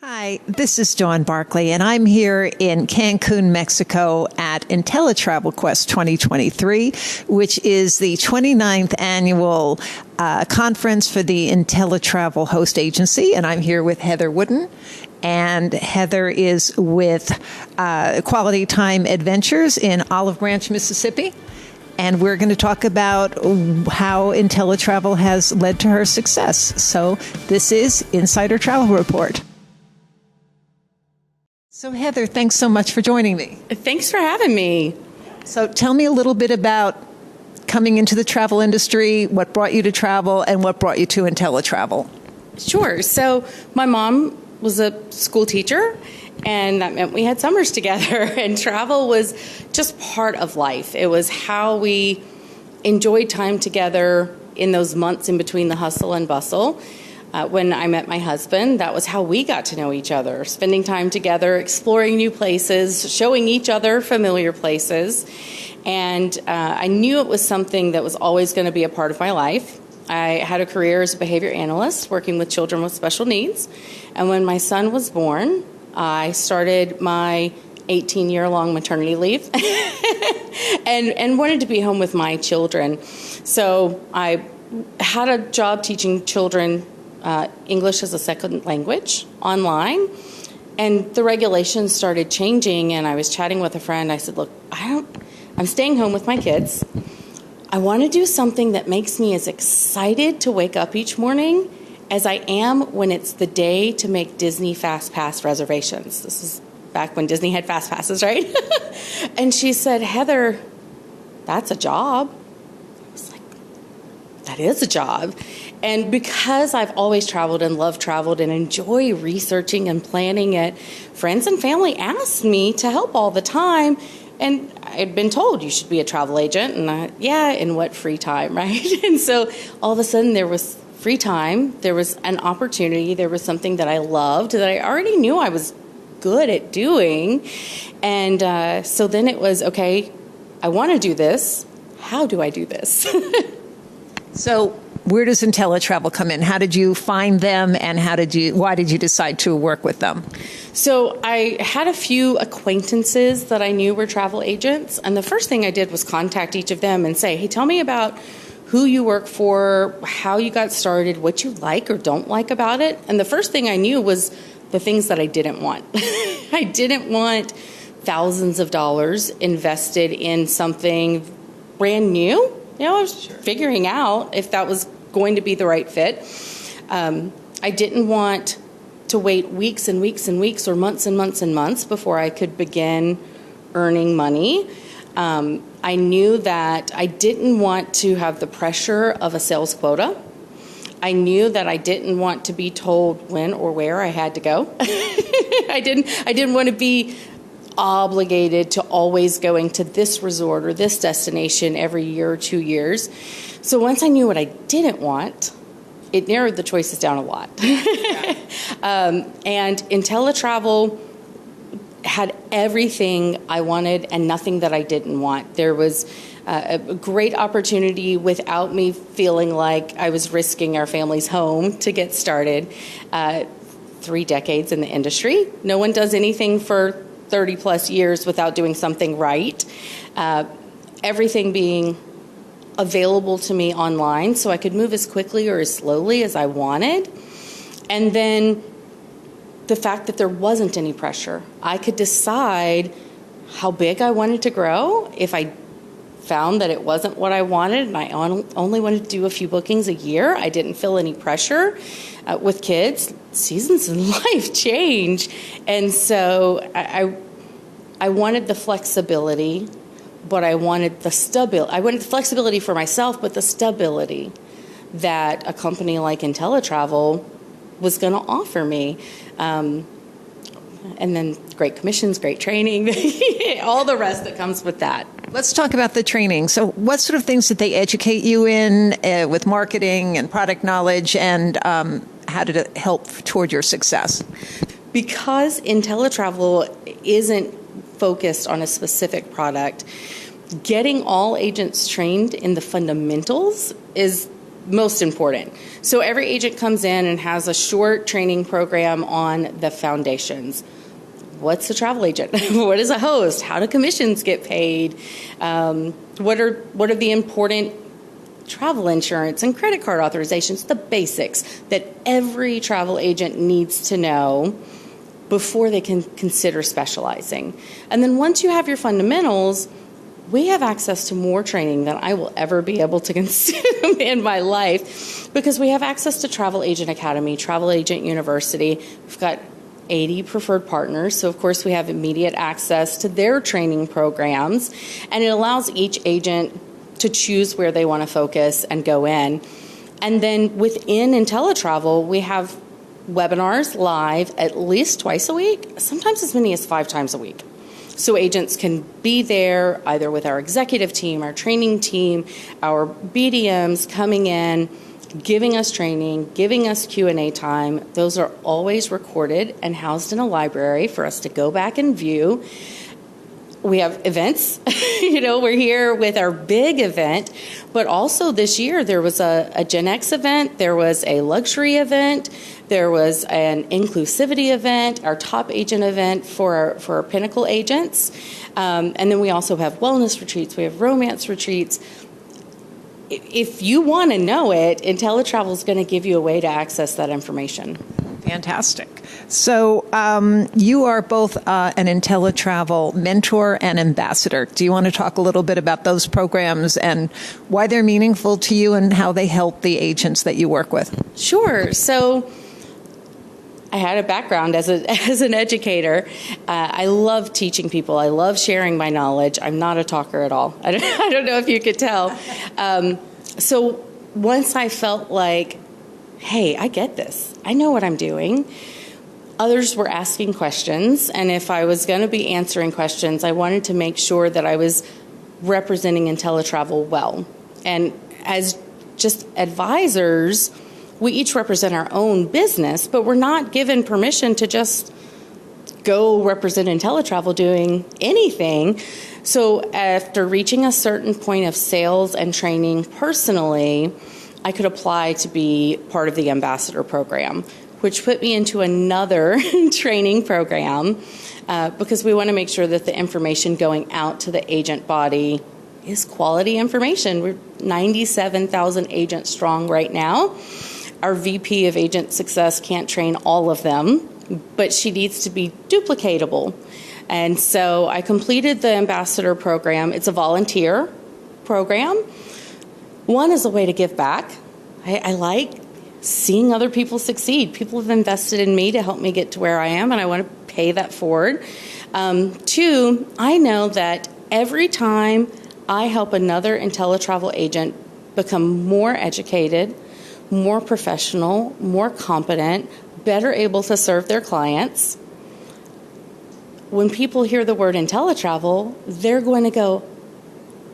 Hi, this is Dawn Barkley, and I'm here in Cancun, Mexico at InteleTravel Quest 2023, which is the 29th annual conference for the InteleTravel host agency. And I'm here with Heather Wooden. And Heather is with Quality Time Adventures in Olive Branch, Mississippi. And we're going to talk about how InteleTravel has led to her success. So this is Insider Travel Report. So Heather, thanks so much for joining me. Thanks for having me. So tell me a little bit about coming into the travel industry, what brought you to travel, and what brought you to InteleTravel. Sure. So my mom was a school teacher, and that meant we had summers together, and travel was just part of life. It was how we enjoyed time together in those months in between the hustle and bustle. When I met my husband, that was how we got to know each other, spending time together, exploring new places, showing each other familiar places. And I knew it was something that was always going to be a part of my life. I had a career as a behavior analyst working with children with special needs. And when my son was born, I started my 18-year-long maternity leave and wanted to be home with my children. So I had a job teaching children English as a second language online, and the regulations started changing, and I was chatting with a friend. I said, look, I'm staying home with my kids. I want to do something that makes me as excited to wake up each morning as I am when it's the day to make Disney Fast Pass reservations. This is back when Disney had Fast Passes, right? And she said, Heather, that's a job. I was like, that is a job. And because I've always traveled and love traveled and enjoy researching and planning it, friends and family asked me to help all the time. And I'd been told you should be a travel agent. And in what free time, right? And so all of a sudden there was free time. There was an opportunity. There was something that I loved that I already knew I was good at doing. And so then it was, okay, I want to do this. How do I do this? So where does InteleTravel come in? How did you find them, and why did you decide to work with them? So I had a few acquaintances that I knew were travel agents, and the first thing I did was contact each of them and say, hey, tell me about who you work for, how you got started, what you like or don't like about it. And the first thing I knew was the things that I didn't want. I didn't want thousands of dollars invested in something brand new. I was figuring out if that was going to be the right fit. I didn't want to wait weeks and weeks and weeks or months and months and months before I could begin earning money. I knew that I didn't want to have the pressure of a sales quota. I knew that I didn't want to be told when or where I had to go. I didn't want to be obligated to always going to this resort or this destination every year or 2 years. So once I knew what I didn't want, it narrowed the choices down a lot. And InteleTravel had everything I wanted and nothing that I didn't want. There was a great opportunity without me feeling like I was risking our family's home to get started. 3 decades in the industry. No one does anything for 30 plus years without doing something right. Everything being available to me online so I could move as quickly or as slowly as I wanted. And then the fact that there wasn't any pressure. I could decide how big I wanted to grow. If I found that it wasn't what I wanted and I only wanted to do a few bookings a year, I didn't feel any pressure. With kids, seasons in life change. And so I wanted the flexibility, but I wanted the stability. I wanted the flexibility for myself, but the stability that a company like InteleTravel was going to offer me. And then great commissions, great training, all the rest that comes with that. Let's talk about the training. So what sort of things did they educate you in with marketing and product knowledge, and how did it help toward your success? Because InteleTravel isn't focused on a specific product, getting all agents trained in the fundamentals is most important. So every agent comes in and has a short training program on the foundations. What's a travel agent? What is a host? How do commissions get paid? What are the important travel insurance and credit card authorizations, the basics that every travel agent needs to know before they can consider specializing. And then once you have your fundamentals, we have access to more training than I will ever be able to consume in my life, because we have access to Travel Agent Academy, Travel Agent University. We've got 80 preferred partners, so of course we have immediate access to their training programs, and it allows each agent to choose where they want to focus and go in. And then within InteleTravel, we have webinars live at least twice a week, sometimes as many as 5 times a week. So agents can be there either with our executive team, our training team, our BDMs coming in, giving us training, giving us Q&A time. Those are always recorded and housed in a library for us to go back and view. We have events. We're here with our big event, but also this year there was a Gen X event, there was a luxury event, there was an inclusivity event, our top agent event for our pinnacle agents, and then we also have wellness retreats, we have romance retreats. If you want to know it, InteleTravel is going to give you a way to access that information. Fantastic. So you are both an InteleTravel mentor and ambassador. Do you want to talk a little bit about those programs and why they're meaningful to you and how they help the agents that you work with? Sure. So I had a background as an educator. I love teaching people. I love sharing my knowledge. I'm not a talker at all. I don't know if you could tell. So once I felt like, hey, I get this. I know what I'm doing. Others were asking questions, and if I was going to be answering questions, I wanted to make sure that I was representing InteleTravel well. And as just advisors, we each represent our own business, but we're not given permission to just go represent InteleTravel doing anything. So after reaching a certain point of sales and training personally, I could apply to be part of the ambassador program, which put me into another training program because we want to make sure that the information going out to the agent body is quality information. We're 97,000 agents strong right now. Our VP of Agent Success can't train all of them, but she needs to be duplicatable. And so I completed the ambassador program. It's a volunteer program. One is a way to give back. I like seeing other people succeed. People have invested in me to help me get to where I am, and I want to pay that forward. 2, I know that every time I help another InteleTravel agent become more educated, more professional, more competent, better able to serve their clients, when people hear the word InteleTravel, they're going to go,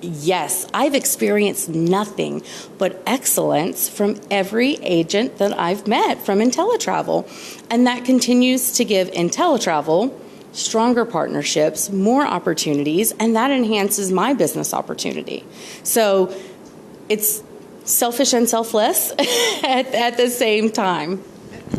yes, I've experienced nothing but excellence from every agent that I've met from InteleTravel. And that continues to give InteleTravel stronger partnerships, more opportunities, and that enhances my business opportunity. So it's selfish and selfless at the same time.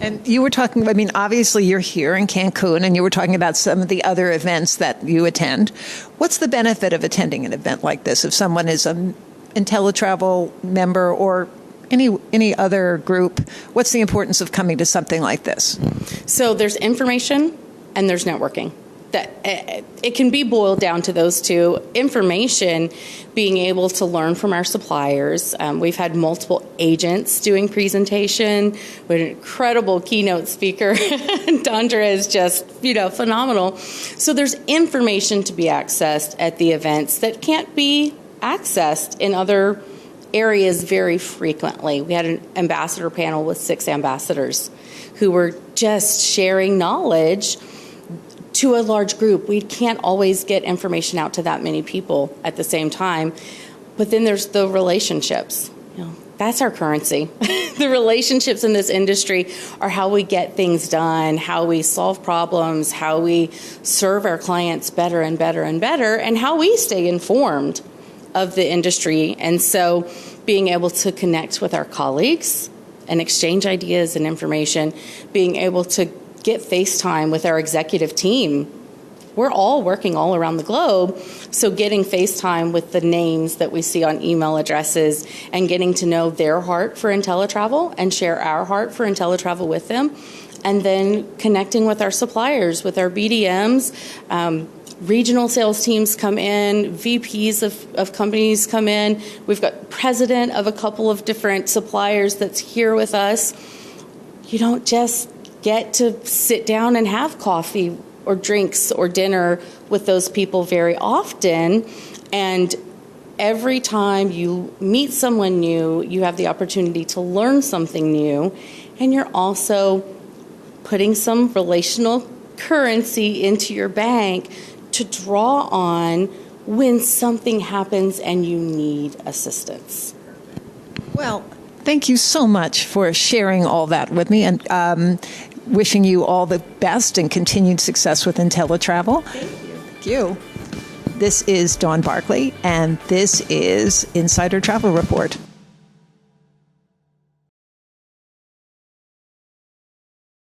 And you were talking, I mean, obviously you're here in Cancun, and you were talking about some of the other events that you attend. What's the benefit of attending an event like this if someone is an InteleTravel member or any other group? What's the importance of coming to something like this? So there's information and there's networking. That it can be boiled down to those two. Information, being able to learn from our suppliers. We've had multiple agents doing presentation. We had an incredible keynote speaker. Dondra is just, phenomenal. So there's information to be accessed at the events that can't be accessed in other areas very frequently. We had an ambassador panel with 6 ambassadors who were just sharing knowledge to a large group. We can't always get information out to that many people at the same time. But then there's the relationships. That's our currency. The relationships in this industry are how we get things done, how we solve problems, how we serve our clients better and better and better, and how we stay informed of the industry. And so being able to connect with our colleagues and exchange ideas and information, being able to get FaceTime with our executive team. We're all working all around the globe, so getting FaceTime with the names that we see on email addresses and getting to know their heart for InteleTravel and share our heart for InteleTravel with them, and then connecting with our suppliers, with our BDMs. Regional sales teams come in, VPs of companies come in. We've got president of a couple of different suppliers that's here with us. You don't just get to sit down and have coffee or drinks or dinner with those people very often. And every time you meet someone new, you have the opportunity to learn something new. And you're also putting some relational currency into your bank to draw on when something happens and you need assistance. Well, thank you so much for sharing all that with me, and wishing you all the best and continued success with InteleTravel. Thank you. This is Dawn Barkley, and this is Insider Travel Report.